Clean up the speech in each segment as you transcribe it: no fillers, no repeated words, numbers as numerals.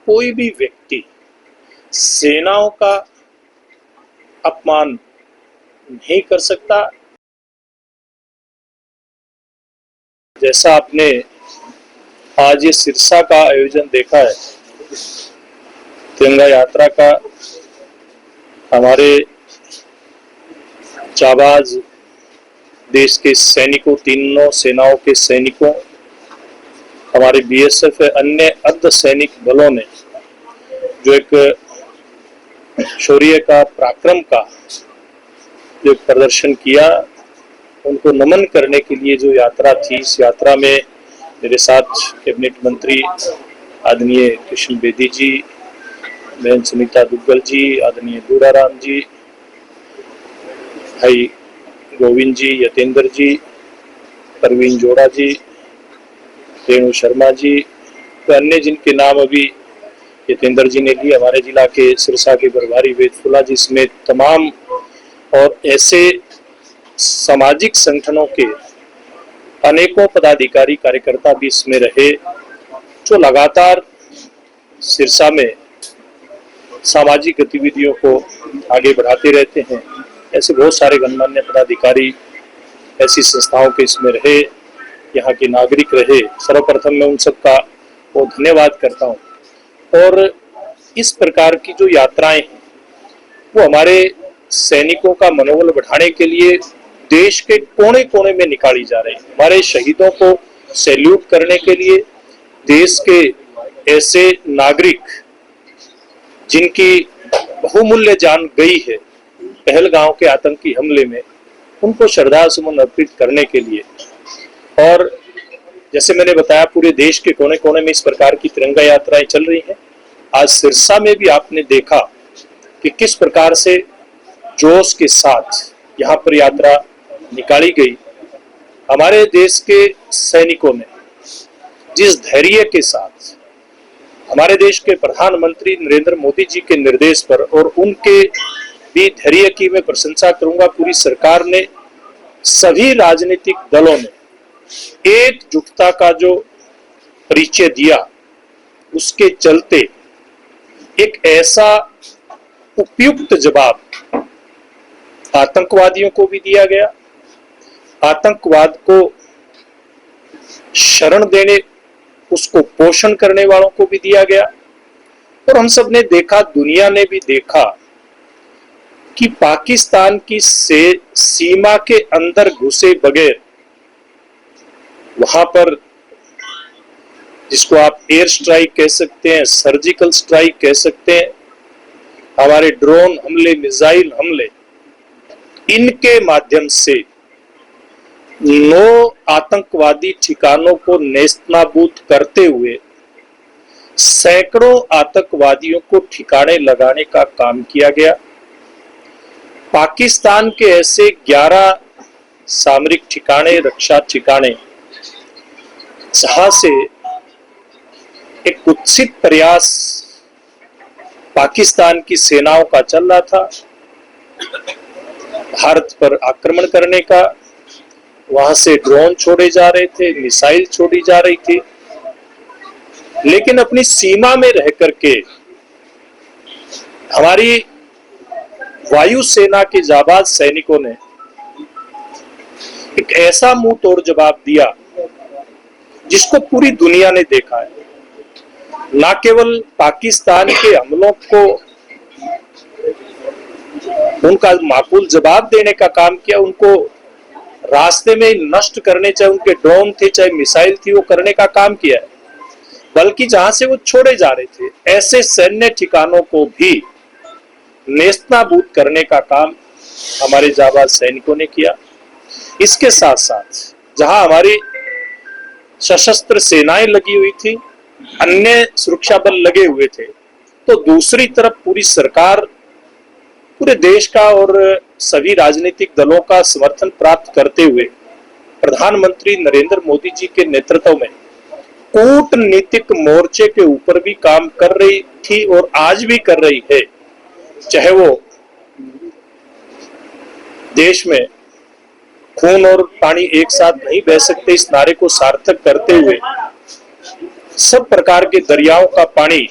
कोई भी व्यक्ति सेनाओं का अपमान नहीं कर सकता। जैसा आपने आज ये सिरसा का आयोजन देखा है, तिरंगा यात्रा का, हमारे जाबाज देश के सैनिकों, तीनों सेनाओं के सैनिकों, हमारे बीएसएफ, अन्य अर्ध सैनिक बलों ने जो एक शौर्य का, पराक्रम का जो प्रदर्शन किया, उनको नमन करने के लिए जो यात्रा थी, इस यात्रा में मेरे साथ कैबिनेट मंत्री आदरणीय कृष्ण बेदी जी, बहन सुनीता दुग्गल जी, आदरणीय दूराराम जी, भाई गोविंद जी, यतेंद्र जी, परवीन जोड़ा जी, रेणु शर्मा जी, तो अन्य जिनके नाम अभी यतेंद्र जी ने लिए, हमारे जिला के सिरसा के प्रभारी वेदफुला जी समेत तमाम, और ऐसे सामाजिक संगठनों के अनेकों पदाधिकारी कार्यकर्ता भी इसमें रहे, जो लगातार सिरसा में सामाजिक गतिविधियों को आगे बढ़ाते रहते हैं। ऐसे बहुत सारे गणमान्य पदाधिकारी ऐसी संस्थाओं के इसमें रहे, यहाँ के नागरिक रहे। सर्वप्रथम मैं उन सबका वो धन्यवाद करता हूँ। और इस प्रकार की जो यात्राएं हैं वो हमारे सैनिकों का मनोबल बढ़ाने के लिए देश के कोने कोने में निकाली जा रही है। हमारे शहीदों को सैल्यूट करने के लिए, देश के ऐसे नागरिक जिनकी बहुमूल्य जान गई है पहलगांव के आतंकी हमले में, उनको श्रद्धा सुमन अर्पित करने के लिए। और जैसे मैंने बताया, पूरे देश के कोने कोने में इस प्रकार की तिरंगा यात्राएं चल रही हैं। आज सिरसा में भी आपने देखा कि किस प्रकार से जोश के साथ यहाँ पर यात्रा निकाली गई। हमारे देश के सैनिकों ने जिस धैर्य के साथ, हमारे देश के प्रधानमंत्री नरेंद्र मोदी जी के निर्देश पर, और उनके भी धैर्य की मैं प्रशंसा करूंगा, पूरी सरकार ने, सभी राजनीतिक दलों ने एकजुटता का जो परिचय दिया, उसके चलते एक ऐसा उपयुक्त जवाब आतंकवादियों को भी दिया गया। आतंकवाद को शरण देने, उसको पोषण करने वालों को भी दिया गया। और हम सब ने देखा, दुनिया ने भी देखा कि पाकिस्तान की सीमा के अंदर घुसे बगैर, वहां पर जिसको आप एयर स्ट्राइक कह सकते हैं, सर्जिकल स्ट्राइक कह सकते हैं, हमारे ड्रोन हमले, मिसाइल हमले, इनके माध्यम से 9 आतंकवादी ठिकानों को नेस्तनाबूद करते हुए सैकड़ों आतंकवादियों को ठिकाने लगाने का काम किया गया। पाकिस्तान के ऐसे 11 सामरिक ठिकाने, रक्षा ठिकाने, जहां से एक कुत्सित प्रयास पाकिस्तान की सेनाओं का चल रहा था भारत पर आक्रमण करने का। वहां से ड्रोन छोड़े जा रहे थे, मिसाइल छोड़ी जा रही थी, लेकिन अपनी सीमा में रह करके हमारी वायुसेना के जाबाज सैनिकों ने एक ऐसा मुंह तोड़ जवाब दिया जिसको पूरी दुनिया ने देखा है। न केवल पाकिस्तान के हमलों को उनका माकूल जवाब देने का काम किया, उनको रास्ते में नष्ट करने, चाहे उनके ड्रोन थे, चाहे मिसाइल थी, वो करने का काम किया है, बल्कि जहां से वो छोड़े जा रहे थे ऐसे सैन्य ठिकानों को भी नेस्तनाबूद करने का काम हमारे जाबाज सैनिकों ने किया। इसके साथ साथ जहां हमारी सशस्त्र सेनाएं लगी हुई थी, अन्य सुरक्षा बल लगे हुए थे, तो दूसरी तरफ पूरी सरकार, पूरे देश का और सभी राजनीतिक दलों का समर्थन प्राप्त करते हुए प्रधानमंत्री नरेंद्र मोदी जी के नेतृत्व में कूटनीतिक मोर्चे के ऊपर भी काम कर रही थी और आज भी कर रही है। चाहे वो देश में खून और पानी एक साथ नहीं बह सकते, इस नारे को सार्थक करते हुए सब प्रकार के दरियाओं का पानी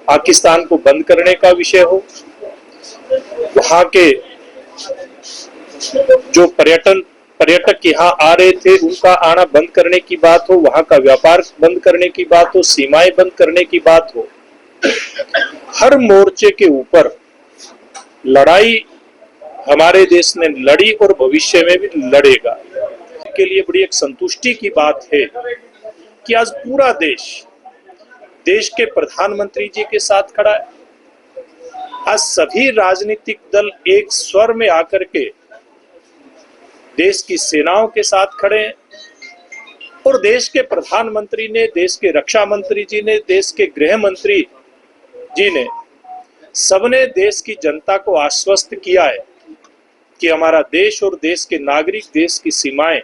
पाकिस्तान को बंद करने का विषय हो, वहां के जो पर्यटक यहाँ आ रहे थे उनका आना बंद करने की बात हो, वहां का व्यापार बंद करने की बात हो, सीमाएं बंद करने की बात हो, हर मोर्चे के ऊपर लड़ाई हमारे देश ने लड़ी और भविष्य में भी लड़ेगा। के लिए बड़ी एक संतुष्टि की बात है कि आज पूरा देश के प्रधानमंत्री जी के साथ खड़ा है। आज सभी राजनीतिक दल एक स्वर में आकर के देश की सेनाओं के साथ खड़े हैं और देश के प्रधानमंत्री ने, देश के रक्षा मंत्री जी ने, देश के गृह मंत्री जी ने, सबने देश की जनता को आश्वस्त किया है कि हमारा देश और देश के नागरिक, देश की सीमाएं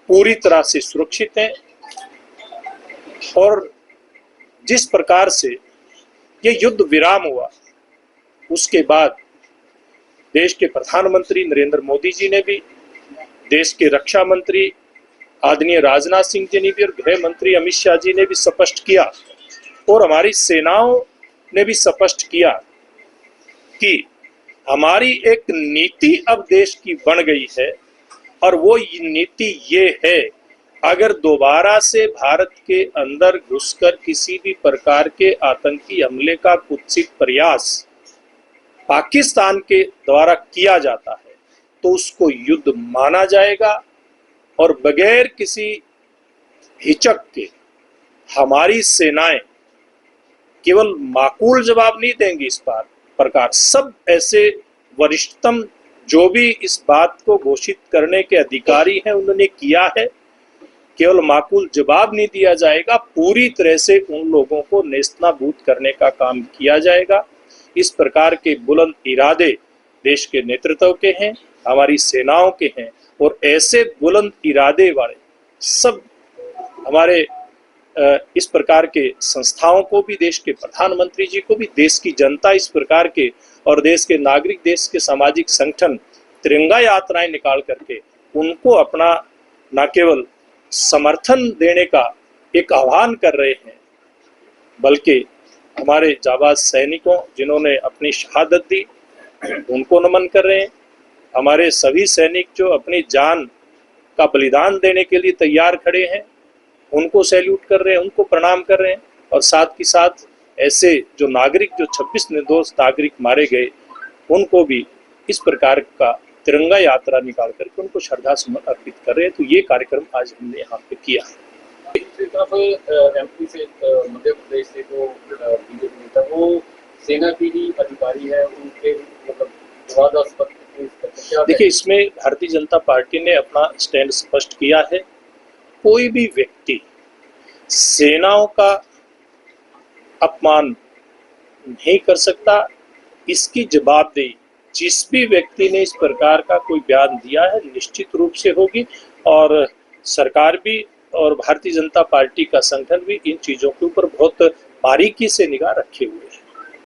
पूरी तरह से सुरक्षित हैं। और जिस प्रकार से ये युद्ध विराम हुआ, उसके बाद देश के प्रधानमंत्री नरेंद्र मोदी जी ने भी, देश के रक्षा मंत्री आदरणीय राजनाथ सिंह जी ने भी और गृह मंत्री अमित शाह जी ने भी स्पष्ट किया और हमारी सेनाओं ने भी स्पष्ट किया कि हमारी एक नीति अब देश की बन गई है और वो नीति ये है, अगर दोबारा से भारत के अंदर घुसकर किसी भी प्रकार के आतंकी हमले का कुत्सित प्रयास पाकिस्तान के द्वारा किया जाता है तो उसको युद्ध माना जाएगा और बगैर किसी हिचक के हमारी सेनाएं केवल माकूल जवाब नहीं देंगी। इस प्रकार सब ऐसे वरिष्ठतम जो भी इस बात को घोषित करने के अधिकारी हैं उन्होंने किया है, केवल माकूल जवाब नहीं दिया जाएगा, पूरी तरह से उन लोगों को नेस्तनाबूद करने का काम किया जाएगा। इस प्रकार के बुलंद इरादे देश के नेतृत्व के हैं, हमारी सेनाओं के हैं और ऐसे बुलंद इरादे वाले सब हमारे इस प्रकार के संस्थाओं को भी, देश के प्रधानमंत्री जी को भी, देश की जनता इस प्रकार के और देश के नागरिक, देश के सामाजिक संगठन तिरंगा यात्राएं निकाल करके उनको अपना न केवल समर्थन देने का एक आह्वान कर रहे हैं, बल्कि हमारे जाबाज सैनिकों जिन्होंने अपनी शहादत दी उनको नमन कर रहे हैं। हमारे सभी सैनिक जो अपनी जान का बलिदान देने के लिए तैयार खड़े हैं उनको सैल्यूट कर रहे हैं, उनको प्रणाम कर रहे हैं। और साथ ही साथ ऐसे जो नागरिक, जो 26 निर्दोष नागरिक मारे गए, उनको भी इस प्रकार का तिरंगा यात्रा निकाल करके उनको श्रद्धा सुमन अर्पित कर रहे हैं। तो ये कार्यक्रम आज हमने यहाँ पे किया है। एमपी से, मध्य प्रदेश से जो बीजेपी नेता वो सेना की ही अधिकारी है, उनके मतलब विवादास्पद। देखिए, इसमें भारतीय जनता पार्टी ने अपना स्टैंड स्पष्ट किया है। कोई भी व्यक्ति सेनाओं का अपमान नहीं कर सकता, इसकी जवाबदेही जिस भी व्यक्ति ने इस प्रकार का कोई बयान दिया है निश्चित रूप से होगी। और सरकार भी और भारतीय जनता पार्टी का संगठन भी इन चीजों के ऊपर बहुत बारीकी से निगाह रखे हुए है।